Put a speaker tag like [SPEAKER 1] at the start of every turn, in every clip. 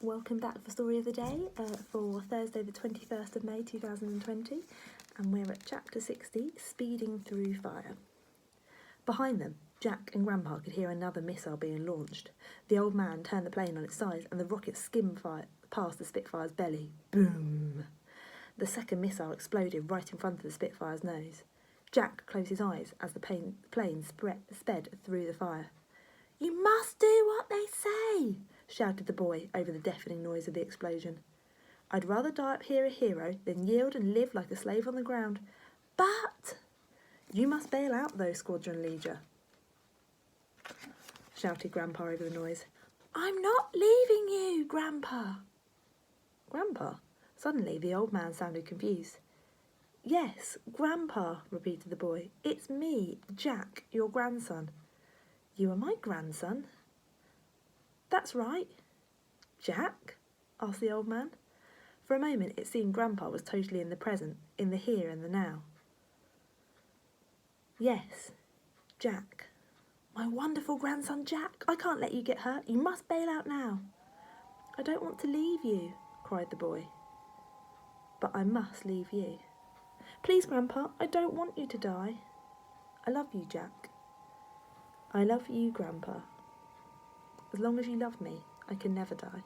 [SPEAKER 1] Welcome back for Story of the Day for Thursday the 21st of May 2020, and we're at chapter 60, Speeding Through Fire. Behind them, Jack and Grandpa could hear another missile being launched. The old man turned the plane on its side and the rocket skimmed past the Spitfire's belly. Boom! The second missile exploded right in front of the Spitfire's nose. Jack closed his eyes as the plane sped through the fire. "You must do what they say!" shouted the boy over the deafening noise of the explosion. "I'd rather die up here a hero than yield and live like a slave on the ground. But you must bail out though, Squadron Leader," shouted Grandpa over the noise. "I'm not leaving you, Grandpa." Grandpa? Suddenly the old man sounded confused. "Yes, Grandpa," repeated the boy. "It's me, Jack, your grandson." "You are my grandson?" "That's right." "Jack?" asked the old man. For a moment it seemed Grandpa was totally in the present, in the here and the now. "Yes, Jack. My wonderful grandson Jack. I can't let you get hurt. You must bail out now." "I don't want to leave you," cried the boy. "But I must leave you." "Please, Grandpa, I don't want you to die." "I love you, Jack." "I love you, Grandpa. As long as you love me, I can never die."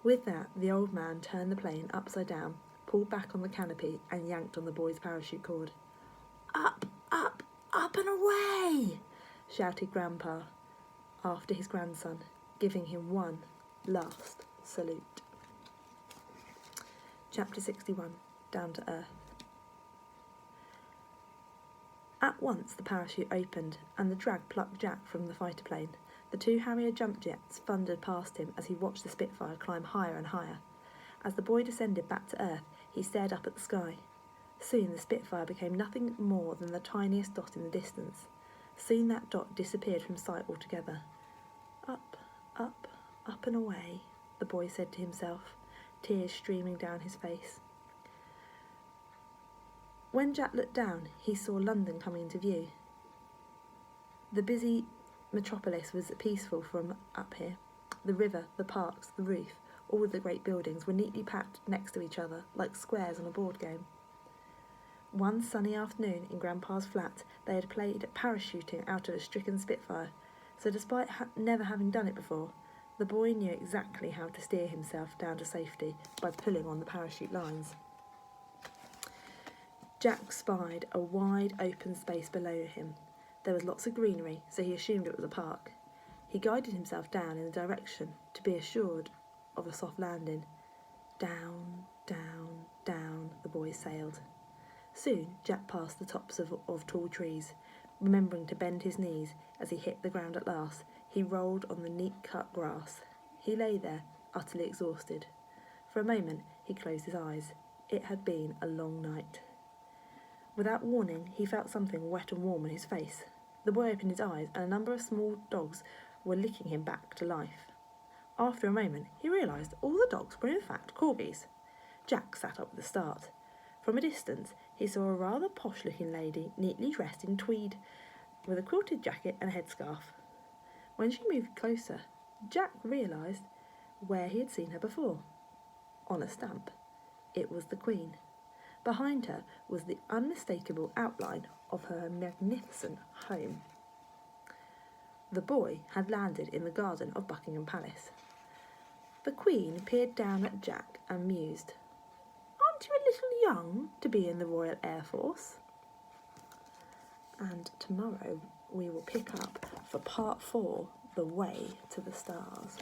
[SPEAKER 1] With that, the old man turned the plane upside down, pulled back on the canopy, and yanked on the boy's parachute cord. "Up, up, up and away!" shouted Grandpa after his grandson, giving him one last salute. Chapter 61, Down to Earth. At once the parachute opened, and the drag plucked Jack from the fighter plane. The two Harrier jump jets thundered past him as he watched the Spitfire climb higher and higher. As the boy descended back to Earth, he stared up at the sky. Soon the Spitfire became nothing more than the tiniest dot in the distance. Soon that dot disappeared from sight altogether. "Up, up, up and away," the boy said to himself, tears streaming down his face. When Jack looked down, he saw London coming into view. The busy metropolis was peaceful from up here. The river, the parks, the roof, all the great buildings were neatly packed next to each other, like squares on a board game. One sunny afternoon in Grandpa's flat, they had played at parachuting out of a stricken Spitfire, so despite never having done it before, the boy knew exactly how to steer himself down to safety by pulling on the parachute lines. Jack spied a wide open space below him. There was lots of greenery, so he assumed it was a park. He guided himself down in the direction to be assured of a soft landing. Down, down, down the boy sailed. Soon Jack passed the tops of tall trees. Remembering to bend his knees as he hit the ground at last, he rolled on the neat-cut grass. He lay there, utterly exhausted. For a moment he closed his eyes. It had been a long night. Without warning, he felt something wet and warm on his face. The boy opened his eyes, and a number of small dogs were licking him back to life. After a moment, he realised all the dogs were in fact corgis. Jack sat up with a start. From a distance, he saw a rather posh-looking lady, neatly dressed in tweed, with a quilted jacket and a headscarf. When she moved closer, Jack realised where he had seen her before. On a stamp. It was the Queen. Behind her was the unmistakable outline of her magnificent home. The boy had landed in the garden of Buckingham Palace. The Queen peered down at Jack and mused. "Aren't you a little young to be in the Royal Air Force?" And tomorrow we will pick up for part 4, The Way to the Stars.